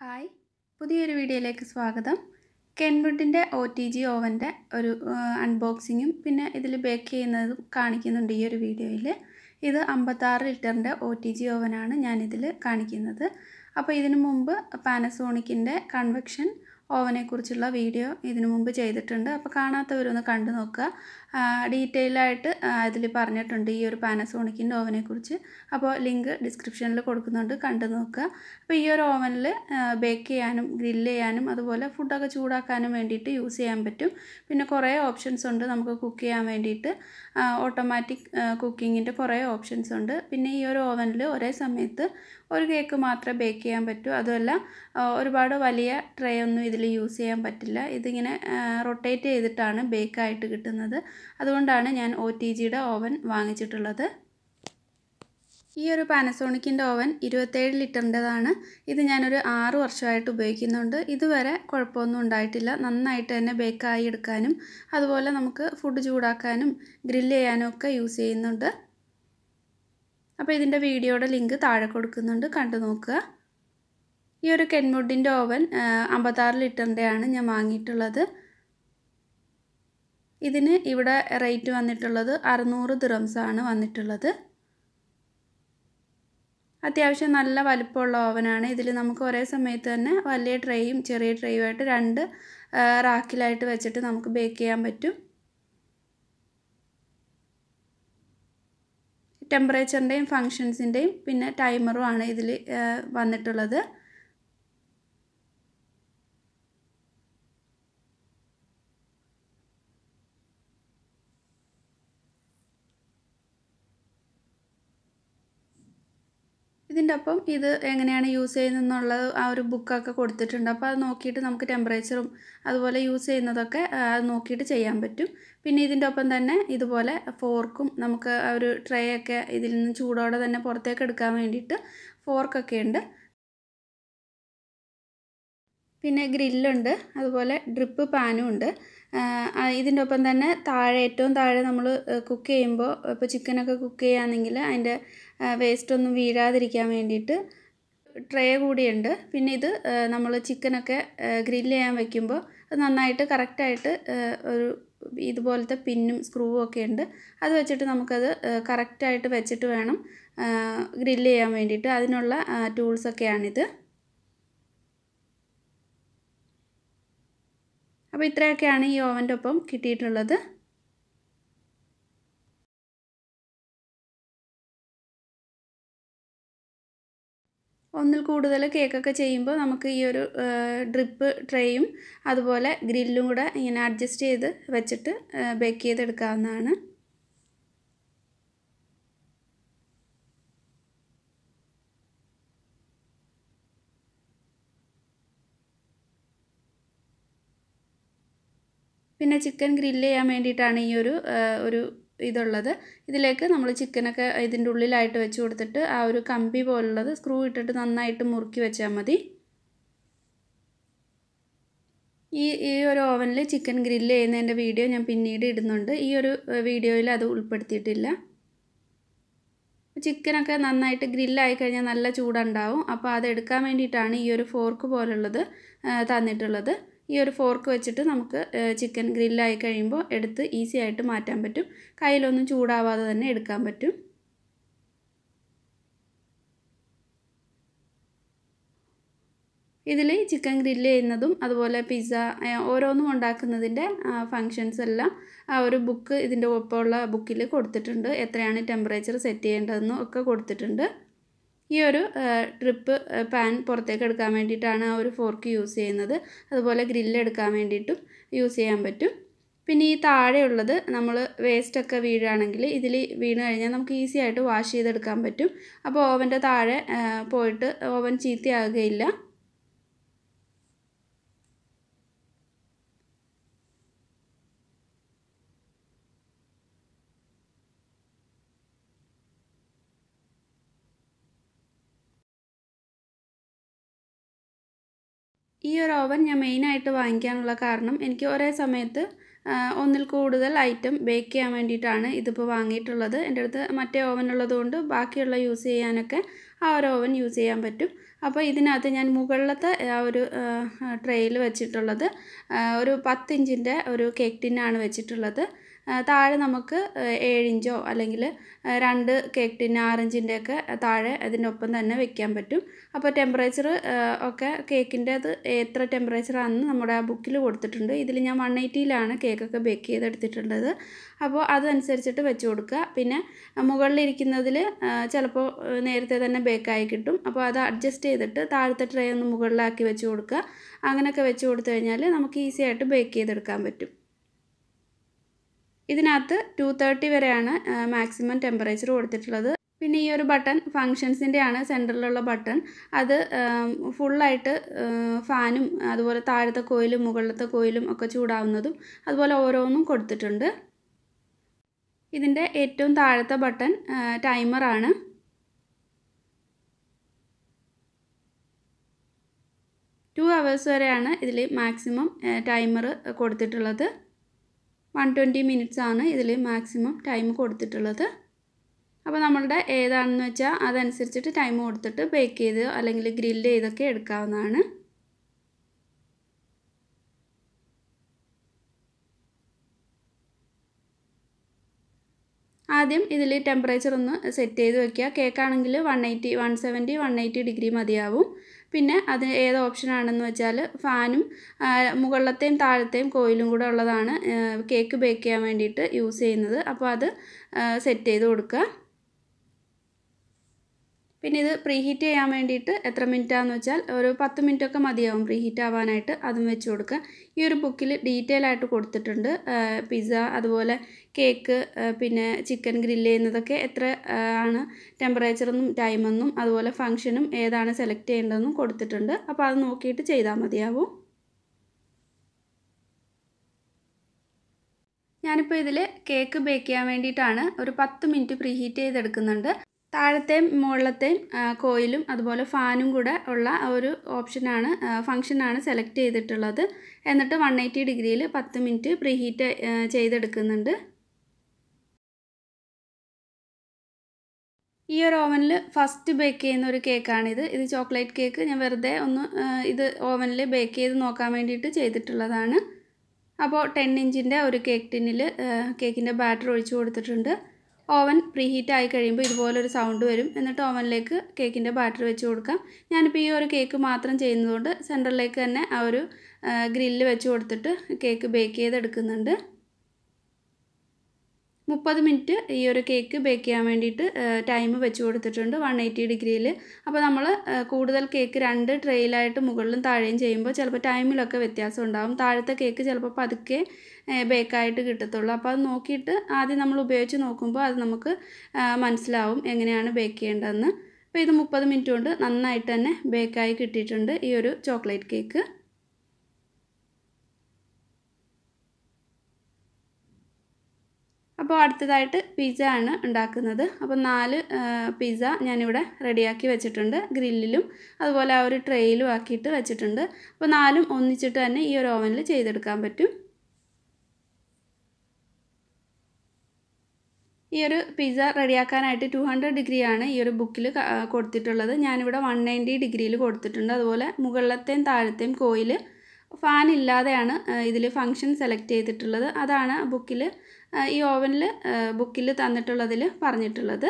Hi, പുതിയൊരു വീഡിയോയിലേക്ക് സ്വാഗതം. കെൻവുഡിൻ്റെ OTG ഓവൻ്റെ ഒരു അൺബോക്സിങ്ങും പിന്നെ ഇതിൽ ബേക്ക് ചെയ്യുന്നതും കാണിക്കുന്നുണ്ട് ഈ ഒരു വീഡിയോയിൽ. ഇത് 56 ലിറ്ററിൻ്റെ OTG ഓവനാണ് ഞാനിതിൽ കാണിക്കുന്നത്. അപ്പോൾ ഇതിനു മുമ്പ് പാനസോണിക്കിൻ്റെ കൺവെക്ഷൻ ഓവനെക്കുറിച്ചുള്ള വീഡിയോ ഇതിനു മുമ്പ് ചെയ്തിട്ടുണ്ട്. അപ്പോൾ കാണാത്തവരൊന്ന് കണ്ടു നോക്കുക. ഡീറ്റെയിൽ ആയിട്ട് അതിൽ പറഞ്ഞിട്ടുണ്ട് ഈ ഒരു പാനസോണിക്കിൻ്റെ ഓവനെക്കുറിച്ച്. അപ്പോൾ ലിങ്ക് ഡിസ്ക്രിപ്ഷനിൽ കൊടുക്കുന്നുണ്ട്, കണ്ടു നോക്കുക. അപ്പോൾ ഈ ഒരു ഓവനിൽ ബേക്ക് ചെയ്യാനും ഗ്രില്ല് ചെയ്യാനും അതുപോലെ ഫുഡൊക്കെ ചൂടാക്കാനും വേണ്ടിയിട്ട് യൂസ് ചെയ്യാൻ പറ്റും. പിന്നെ കുറേ ഓപ്ഷൻസ് ഉണ്ട് നമുക്ക് കുക്ക് ചെയ്യാൻ വേണ്ടിയിട്ട്. ഓട്ടോമാറ്റിക് കുക്കിങ്ങിൻ്റെ കുറേ ഓപ്ഷൻസ് ഉണ്ട്. പിന്നെ ഈ ഒരു ഓവനിൽ ഒരേ സമയത്ത് ഒരു കേക്ക് മാത്രമേ ബേക്ക് ചെയ്യാൻ പറ്റൂ. അതുമല്ല ഒരുപാട് വലിയ ട്രേ ഒന്നും ഇതിൽ യൂസ് ചെയ്യാൻ പറ്റില്ല. ഇതിങ്ങനെ റൊട്ടേറ്റ് ചെയ്തിട്ടാണ് ബേക്കായിട്ട് കിട്ടുന്നത്. അതുകൊണ്ടാണ് ഞാൻ OTGയുടെ ഓവൻ വാങ്ങിച്ചിട്ടുള്ളത്. ഈ ഒരു പാനസോണിക്കിൻ്റെ ഓവൻ 27 ലിറ്ററിൻ്റെതാണ്. ഇത് ഞാനൊരു 6 വർഷമായിട്ട് ഉപയോഗിക്കുന്നുണ്ട്. ഇതുവരെ കുഴപ്പമൊന്നും ഉണ്ടായിട്ടില്ല. നന്നായിട്ട് തന്നെ ബേക്കായി എടുക്കാനും അതുപോലെ നമുക്ക് ഫുഡ് ചൂടാക്കാനും ഗ്രില്ല് ചെയ്യാനും ഒക്കെ യൂസ് ചെയ്യുന്നുണ്ട്. അപ്പോൾ ഇതിൻ്റെ വീഡിയോയുടെ ലിങ്ക് താഴെ കൊടുക്കുന്നുണ്ട്, കണ്ടു നോക്കുക. ഈ ഒരു കെൻവുഡിൻ്റെ ഓവൻ 56 ലിറ്ററിൻ്റെയാണ് ഞാൻ വാങ്ങിയിട്ടുള്ളത്. ഇതിന് ഇവിടെ റേറ്റ് വന്നിട്ടുള്ളത് 600 ദിറംസാണ് വന്നിട്ടുള്ളത്. അത്യാവശ്യം നല്ല വലിപ്പമുള്ള ഓവനാണ്. ഇതിൽ നമുക്ക് ഒരേ സമയത്ത് തന്നെ വലിയ ട്രേയും ചെറിയ ട്രേയുമായിട്ട് 2 റാക്കിലായിട്ട് വെച്ചിട്ട് നമുക്ക് ബേക്ക് ചെയ്യാൻ പറ്റും. ടെമ്പറേച്ചറിൻ്റെയും ഫങ്ഷൻസിൻ്റെയും പിന്നെ ടൈമറും ആണ് ഇതിൽ വന്നിട്ടുള്ളത്. ഇതിൻ്റെ ഒപ്പം ഇത് എങ്ങനെയാണ് യൂസ് ചെയ്യുന്നതെന്നുള്ളത് ആ ഒരു ബുക്കൊക്കെ കൊടുത്തിട്ടുണ്ട്. അപ്പോൾ അത് നോക്കിയിട്ട് നമുക്ക് ടെമ്പറേച്ചറും അതുപോലെ യൂസ് ചെയ്യുന്നതൊക്കെ അത് നോക്കിയിട്ട് ചെയ്യാൻ പറ്റും. പിന്നെ ഇതിൻ്റെ ഒപ്പം തന്നെ ഇതുപോലെ ഫോർക്കും നമുക്ക് ആ ഒരു ട്രേ ഒക്കെ ഇതിൽ നിന്ന് ചൂടോടെ തന്നെ പുറത്തേക്ക് എടുക്കാൻ വേണ്ടിയിട്ട് ഫോർക്കൊക്കെ ഉണ്ട്. പിന്നെ ഗ്രില്ലുണ്ട്, അതുപോലെ ഡ്രിപ്പ് പാനും ഉണ്ട്. ഇതിൻ്റെ ഒപ്പം തന്നെ ഏറ്റവും താഴെ നമ്മൾ കുക്ക് ചെയ്യുമ്പോൾ ഇപ്പോൾ ചിക്കനൊക്കെ കുക്ക് ചെയ്യുകയാണെങ്കിൽ അതിൻ്റെ വേസ്റ്റൊന്നും വീഴാതിരിക്കാൻ വേണ്ടിയിട്ട് ട്രേ കൂടിയുണ്ട്. പിന്നെ ഇത് നമ്മൾ ചിക്കനൊക്കെ ഗ്രില്ല് ചെയ്യാൻ വയ്ക്കുമ്പോൾ അത് നന്നായിട്ട് കറക്റ്റായിട്ട് ഒരു ഇതുപോലത്തെ പിന്നും സ്ക്രൂവും ഒക്കെ ഉണ്ട്. അത് വെച്ചിട്ട് നമുക്കത് കറക്റ്റായിട്ട് വെച്ചിട്ട് വേണം ഗ്രില്ല് ചെയ്യാൻ വേണ്ടിയിട്ട്. അതിനുള്ള ടൂൾസൊക്കെയാണിത്. അപ്പോൾ ഇത്രയൊക്കെയാണ് ഈ ഓവൻ്റെ ഒപ്പം കിട്ടിയിട്ടുള്ളത്. ഒന്നിൽ കൂടുതൽ കേക്കൊക്കെ ചെയ്യുമ്പോൾ നമുക്ക് ഈ ഒരു ഡ്രിപ്പ് ട്രേയും അതുപോലെ ഗ്രില്ലും കൂടെ ഇങ്ങനെ അഡ്ജസ്റ്റ് ചെയ്ത് വെച്ചിട്ട് ബേക്ക് ചെയ്തെടുക്കാവുന്നതാണ്. പിന്നെ ചിക്കൻ ഗ്രില്ല് ചെയ്യാൻ വേണ്ടിയിട്ടാണ് ഈ ഒരു ഇതുള്ളത്. ഇതിലേക്ക് നമ്മൾ ചിക്കനൊക്കെ ഇതിൻ്റെ ഉള്ളിലായിട്ട് വെച്ച് കൊടുത്തിട്ട് ആ ഒരു കമ്പി പോലുള്ളത് സ്ക്രൂ ഇട്ടിട്ട് നന്നായിട്ട് മുറുക്കി വെച്ചാൽ മതി. ഈ ഒരു ഓവനിൽ ചിക്കൻ ഗ്രില്ല് ചെയ്യുന്നതിൻ്റെ വീഡിയോ ഞാൻ പിന്നീട് ഇടുന്നുണ്ട്. ഈ ഒരു വീഡിയോയിൽ അത് ഉൾപ്പെടുത്തിയിട്ടില്ല. ചിക്കനൊക്കെ നന്നായിട്ട് ഗ്രില്ലായി കഴിഞ്ഞാൽ നല്ല ചൂടുണ്ടാവും. അപ്പോൾ അതെടുക്കാൻ വേണ്ടിയിട്ടാണ് ഈ ഒരു ഫോർക്ക് പോലുള്ളത് തന്നിട്ടുള്ളത്. ഈ ഒരു ഫോർക്ക് വെച്ചിട്ട് നമുക്ക് ചിക്കൻ ഗ്രില്ലായി കഴിയുമ്പോൾ എടുത്ത് ഈസി ആയിട്ട് മാറ്റാൻ പറ്റും. കയ്യിലൊന്നും ചൂടാവാതെ തന്നെ എടുക്കാൻ പറ്റും. ഇതിൽ ചിക്കൻ ഗ്രില്ല് ചെയ്യുന്നതും അതുപോലെ പിസ്സ ഓരോന്നും ഉണ്ടാക്കുന്നതിൻ്റെ ഫങ്ഷൻസ് എല്ലാം ആ ഒരു ബുക്ക് ഇതിൻ്റെ ഒപ്പമുള്ള ബുക്കിൽ കൊടുത്തിട്ടുണ്ട്. എത്രയാണ് ടെമ്പറേച്ചർ സെറ്റ് ചെയ്യേണ്ടതെന്നും ഒക്കെ കൊടുത്തിട്ടുണ്ട്. ഈ ഒരു ഡ്രിപ്പ് പാൻ പുറത്തേക്ക് എടുക്കാൻ വേണ്ടിയിട്ടാണ് ആ ഒരു ഫോർക്ക് യൂസ് ചെയ്യുന്നത്. അതുപോലെ ഗ്രില്ല് എടുക്കാൻ വേണ്ടിയിട്ടും യൂസ് ചെയ്യാൻ പറ്റും. പിന്നെ ഈ താഴെയുള്ളത് നമ്മൾ വേസ്റ്റൊക്കെ വീഴുകയാണെങ്കിൽ ഇതിൽ വീണ് കഴിഞ്ഞാൽ നമുക്ക് ഈസി ആയിട്ട് വാഷ് ചെയ്തെടുക്കാൻ പറ്റും. അപ്പോൾ ഓവൻ്റെ താഴെ പോയിട്ട് ഓവൻ ചീത്തയാകുകയില്ല. ഈ ഒരു ഓവൻ ഞാൻ മെയിനായിട്ട് വാങ്ങിക്കാനുള്ള കാരണം എനിക്ക് ഒരേ സമയത്ത് ഒന്നിൽ കൂടുതൽ ഐറ്റം ബേക്ക് ചെയ്യാൻ വേണ്ടിയിട്ടാണ് ഇതിപ്പോൾ വാങ്ങിയിട്ടുള്ളത്. എൻ്റെ അടുത്ത് മറ്റേ ഓവൻ ഉള്ളതുകൊണ്ട് ബാക്കിയുള്ള യൂസ് ചെയ്യാനൊക്കെ ആ ഒരു ഓവൻ യൂസ് ചെയ്യാൻ പറ്റും. അപ്പോൾ ഇതിനകത്ത് ഞാൻ മുകളിലത്തെ ആ ഒരു ട്രേയിൽ വെച്ചിട്ടുള്ളത് ഒരു 10 ഇഞ്ചിൻ്റെ ഒരു കേക്ക് ടിന്നാണ് വെച്ചിട്ടുള്ളത്. താഴെ നമുക്ക് 7 ഇഞ്ചോ അല്ലെങ്കിൽ 2 കേക്ക് ടിൻ 6 ഇഞ്ചിൻ്റെയൊക്കെ താഴെ അതിനൊപ്പം തന്നെ വെക്കാൻ പറ്റും. അപ്പോൾ ടെമ്പറേച്ചർ ഒക്കെ കേക്കിൻ്റെ അത് എത്ര ടെമ്പറേച്ചറാണെന്ന് നമ്മുടെ ആ ബുക്കിൽ കൊടുത്തിട്ടുണ്ട്. ഇതിൽ ഞാൻ 180ലാണ് കേക്കൊക്കെ ബേക്ക് ചെയ്തെടുത്തിട്ടുള്ളത്. അപ്പോൾ അതനുസരിച്ചിട്ട് വെച്ച് കൊടുക്കുക. പിന്നെ മുകളിലിരിക്കുന്നതിൽ ചിലപ്പോൾ നേരത്തെ തന്നെ ബേക്കായി കിട്ടും. അപ്പോൾ അത് അഡ്ജസ്റ്റ് ചെയ്തിട്ട് താഴത്തെ ട്രേ ഒന്ന് മുകളിലാക്കി വെച്ച് കൊടുക്കുക. അങ്ങനെയൊക്കെ വെച്ച് കൊടുത്തു കഴിഞ്ഞാൽ നമുക്ക് ഈസി ആയിട്ട് ബേക്ക് ചെയ്തെടുക്കാൻ പറ്റും. ഇതിനകത്ത് 230 വരെയാണ് മാക്സിമം ടെമ്പറേച്ചർ കൊടുത്തിട്ടുള്ളത്. പിന്നെ ഈ ഒരു ബട്ടൺ ഫങ്ഷൻസിൻ്റെ ആണ്, സെൻറ്ററിലുള്ള ബട്ടൺ. അത് ഫുള്ളായിട്ട് ഫാനും അതുപോലെ താഴത്തെ കോയിലും മുകളിലത്തെ കോയിലും ഒക്കെ ചൂടാവുന്നതും അതുപോലെ ഓരോന്നും കൊടുത്തിട്ടുണ്ട്. ഇതിൻ്റെ ഏറ്റവും താഴത്തെ ബട്ടൺ ടൈമറാണ്. ടു അവേഴ്സ് വരെയാണ് ഇതിൽ മാക്സിമം ടൈമർ കൊടുത്തിട്ടുള്ളത്. 120 മിനിറ്റ്സ് ആണ് ഇതിൽ മാക്സിമം ടൈം കൊടുത്തിട്ടുള്ളത്. അപ്പോൾ നമ്മളുടെ ഏതാണെന്ന് വെച്ചാൽ അതനുസരിച്ചിട്ട് ടൈം കൊടുത്തിട്ട് ബേക്ക് ചെയ്ത് അല്ലെങ്കിൽ ഗ്രില്ല് ചെയ്തൊക്കെ എടുക്കാവുന്നതാണ്. ആദ്യം ഇതിൽ ടെമ്പറേച്ചർ ഒന്ന് സെറ്റ് ചെയ്ത് വയ്ക്കുക. കേക്കാണെങ്കിൽ 170 180 ഡിഗ്രി മതിയാവും. പിന്നെ അത് ഏത് ഓപ്ഷനാണെന്ന് വെച്ചാൽ ഫാനും മുകളിലത്തെയും താഴത്തെയും കോയിലും കൂടെ ഉള്ളതാണ് കേക്ക് ബേക്ക് ചെയ്യാൻ വേണ്ടിയിട്ട് യൂസ് ചെയ്യുന്നത്. അപ്പോൾ അത് സെറ്റ് ചെയ്ത് കൊടുക്കുക. പിന്നെ ഇത് പ്രീഹീറ്റ് ചെയ്യാൻ വേണ്ടിയിട്ട് എത്ര മിനിറ്റാണെന്ന് വെച്ചാൽ ഒരു 10 മിനിറ്റൊക്കെ മതിയാവും പ്രീഹീറ്റ് ആവാനായിട്ട്. അതും വെച്ച് കൊടുക്കുക. ഈ ഒരു ബുക്കിൽ ഡീറ്റെയിൽ ആയിട്ട് കൊടുത്തിട്ടുണ്ട്. പിസ്സ അതുപോലെ കേക്ക് പിന്നെ ചിക്കൻ ഗ്രില്ല് ചെയ്യുന്നതൊക്കെ എത്ര ആണ് ടെമ്പറേച്ചറെന്നും ടൈമെന്നും അതുപോലെ ഫംഗ്ഷനും ഏതാണ് സെലക്ട് ചെയ്യേണ്ടതെന്നും കൊടുത്തിട്ടുണ്ട്. അപ്പോൾ അത് നോക്കിയിട്ട് ചെയ്താൽ മതിയാവും. ഞാനിപ്പോൾ ഇതിൽ കേക്ക് ബേക്ക് ചെയ്യാൻ വേണ്ടിയിട്ടാണ് ഒരു 10 മിനിറ്റ് പ്രീഹീറ്റ് ചെയ്തെടുക്കുന്നുണ്ട്. താഴത്തെയും മുകളിലത്തെയും കോയിലും അതുപോലെ ഫാനും കൂടെ ഉള്ള ഒരു ഓപ്ഷനാണ് ഫംഗ്ഷനാണ് സെലക്ട് ചെയ്തിട്ടുള്ളത്. എന്നിട്ട് 180 ഡിഗ്രിയിൽ 10 മിനിറ്റ് പ്രീഹീറ്റ് ചെയ്തെടുക്കുന്നുണ്ട്. ഈ ഒരു ഓവനിൽ ഫസ്റ്റ് ബേക്ക് ചെയ്യുന്ന ഒരു കേക്കാണിത്. ഇത് ചോക്ലേറ്റ് കേക്ക്. ഞാൻ വെറുതെ ഒന്ന് ഇത് ഓവനിൽ ബേക്ക് ചെയ്ത് നോക്കാൻ വേണ്ടിയിട്ട് ചെയ്തിട്ടുള്ളതാണ്. അപ്പോൾ 10 ഇഞ്ചിൻ്റെ ഒരു കേക്ക് ടിന്നിൽ കേക്കിൻ്റെ ബാറ്റർ ഒഴിച്ച് കൊടുത്തിട്ടുണ്ട്. ഓവൻ പ്രീഹീറ്റ് ആയി കഴിയുമ്പോൾ ഇതുപോലൊരു സൗണ്ട് വരും. എന്നിട്ട് ഓവനിലേക്ക് കേക്കിൻ്റെ ബാറ്റർ വെച്ച് കൊടുക്കാം. ഞാനിപ്പോൾ ഈ ഒരു കേക്ക് മാത്രം ചെയ്യുന്നതുകൊണ്ട് സെൻറ്ററിലേക്ക് തന്നെ ആ ഒരു ഗ്രില്ല് വെച്ച് കൊടുത്തിട്ട് കേക്ക് ബേക്ക് ചെയ്തെടുക്കുന്നുണ്ട്. 30 മിനിറ്റ് ഈ ഒരു കേക്ക് ബേക്ക് ചെയ്യാൻ വേണ്ടിയിട്ട് ടൈം വെച്ച് കൊടുത്തിട്ടുണ്ട് 180 ഡിഗ്രിയിൽ. അപ്പോൾ നമ്മൾ കൂടുതൽ കേക്ക് 2 ട്രേയിലായിട്ട് മുകളിലും താഴെയും ചെയ്യുമ്പോൾ ചിലപ്പോൾ ടൈമിലൊക്കെ വ്യത്യാസം ഉണ്ടാകും. താഴത്തെ കേക്ക് ചിലപ്പോൾ പതുക്കെ ബേക്കായിട്ട് കിട്ടത്തുള്ളൂ. അപ്പോൾ അത് നോക്കിയിട്ട് ആദ്യം നമ്മൾ ഉപയോഗിച്ച് നോക്കുമ്പോൾ അത് നമുക്ക് മനസ്സിലാവും എങ്ങനെയാണ് ബേക്ക് ചെയ്യേണ്ടതെന്ന്. അപ്പോൾ ഇത് 30 മിനിറ്റ് കൊണ്ട് നന്നായിട്ട് തന്നെ ബേക്കായി കിട്ടിയിട്ടുണ്ട് ഈ ഒരു ചോക്ലേറ്റ് കേക്ക്. അപ്പോൾ അടുത്തതായിട്ട് പിസ്സ ആണ് ഉണ്ടാക്കുന്നത്. അപ്പോൾ 4 പിസ്സ ഞാനിവിടെ റെഡിയാക്കി വെച്ചിട്ടുണ്ട്. ഗ്രില്ലിലും അതുപോലെ ആ ഒരു ട്രേയിലും ആക്കിയിട്ട് വെച്ചിട്ടുണ്ട്. അപ്പോൾ 4ഉം ഒന്നിച്ചിട്ട് തന്നെ ഈ ഒരു ഓവനിൽ ചെയ്തെടുക്കാൻ പറ്റും. ഈ ഒരു പിസ്സ റെഡിയാക്കാനായിട്ട് 200 ഡിഗ്രിയാണ് ഈ ഒരു ബുക്കിൽ കൊടുത്തിട്ടുള്ളത്. ഞാനിവിടെ 190 ഡിഗ്രിയിൽ കൊടുത്തിട്ടുണ്ട്. അതുപോലെ മുകളിലത്തെയും താഴത്തെയും കോയിൽ ഫാൻ ഇല്ലാതെയാണ് ഇതിൽ ഫംഗ്ഷൻ സെലക്ട് ചെയ്തിട്ടുള്ളത്. അതാണ് ബുക്കിൽ ഈ ഓവനിൽ ബുക്കിൽ തന്നിട്ടുള്ളതിൽ പറഞ്ഞിട്ടുള്ളത്.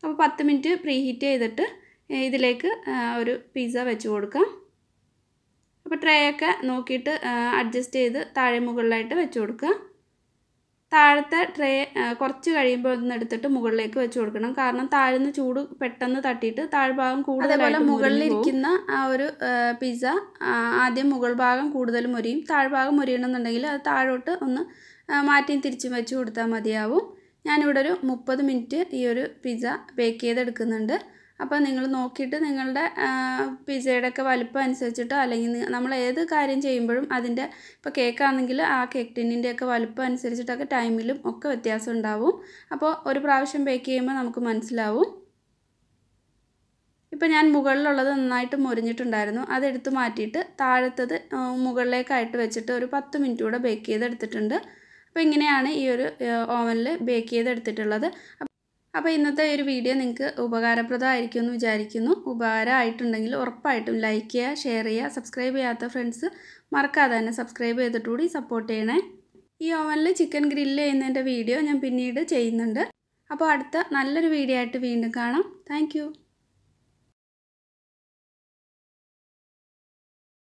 അപ്പോൾ 10 മിനിറ്റ് പ്രീഹീറ്റ് ചെയ്തിട്ട് ഇതിലേക്ക് ഒരു പിസ്സ വെച്ച് കൊടുക്കാം. അപ്പോൾ ട്രേ ഒക്കെ നോക്കിയിട്ട് അഡ്ജസ്റ്റ് ചെയ്ത് താഴെ മുകളിലായിട്ട് വെച്ച് കൊടുക്കുക. താഴത്തെ ട്രേ കുറച്ച് കഴിയുമ്പോൾ ഒന്ന് എടുത്തിട്ട് മുകളിലേക്ക് വെച്ച് കൊടുക്കണം. കാരണം താഴ്ന്ന് ചൂട് പെട്ടെന്ന് തട്ടിയിട്ട് താഴ്ഭാഗം കൂടുതൽ മുകളിലിരിക്കുന്ന ആ ഒരു പിസ്സ ആദ്യം മുകൾ ഭാഗം കൂടുതൽ മുരിയും. താഴ്ഭാഗം മുരിയണമെന്നുണ്ടെങ്കിൽ അത് താഴോട്ട് ഒന്ന് മാറ്റിയും തിരിച്ചും വെച്ച് കൊടുത്താൽ മതിയാവും. ഞാനിവിടെ ഒരു 30 മിനിറ്റ് ഈ ഒരു പിസ്സ ബേക്ക് ചെയ്തെടുക്കുന്നുണ്ട്. അപ്പോൾ നിങ്ങൾ നോക്കിയിട്ട് നിങ്ങളുടെ പിസ്സയുടെ ഒക്കെ വലിപ്പം അനുസരിച്ചിട്ടോ അല്ലെങ്കിൽ നമ്മൾ ഏത് കാര്യം ചെയ്യുമ്പോഴും അതിൻ്റെ ഇപ്പോൾ കേക്കാണെങ്കിൽ ആ കേക്ക് ടിന്നിൻ്റെ ഒക്കെ വലിപ്പം അനുസരിച്ചിട്ടൊക്കെ ടൈമിലും ഒക്കെ വ്യത്യാസം ഉണ്ടാവും. അപ്പോൾ ഒരു പ്രാവശ്യം ബേക്ക് ചെയ്യുമ്പോൾ നമുക്ക് മനസ്സിലാവും. ഇപ്പോൾ ഞാൻ മുകളിലുള്ളത് നന്നായിട്ട് മുരിഞ്ഞിട്ടുണ്ടായിരുന്നു. അതെടുത്ത് മാറ്റിയിട്ട് താഴത്തത് മുകളിലേക്കായിട്ട് വെച്ചിട്ട് ഒരു 10 മിനിറ്റ് കൂടെ ബേക്ക് ചെയ്തെടുത്തിട്ടുണ്ട്. അപ്പോൾ ഇങ്ങനെയാണ് ഈ ഒരു ഓവനിൽ ബേക്ക് ചെയ്തെടുത്തിട്ടുള്ളത്. അപ്പോൾ ഇന്നത്തെ ഒരു വീഡിയോ നിങ്ങൾക്ക് ഉപകാരപ്രദമായിരിക്കുമെന്ന് വിചാരിക്കുന്നു. ഉപകാരമായിട്ടുണ്ടെങ്കിൽ ഉറപ്പായിട്ടും ലൈക്ക് ചെയ്യുക, ഷെയർ ചെയ്യുക. സബ്സ്ക്രൈബ് ചെയ്യാത്ത ഫ്രണ്ട്സ് മറക്കാതെ തന്നെ സബ്സ്ക്രൈബ് ചെയ്തിട്ടുകൂടി സപ്പോർട്ട് ചെയ്യണേ. ഈ ഓവനിൽ ചിക്കൻ ഗ്രില്ല് ചെയ്യുന്നതിൻ്റെ വീഡിയോ ഞാൻ പിന്നീട് ചെയ്യുന്നുണ്ട്. അപ്പോൾ അടുത്ത നല്ലൊരു വീഡിയോ ആയിട്ട് വീണ്ടും കാണാം. താങ്ക്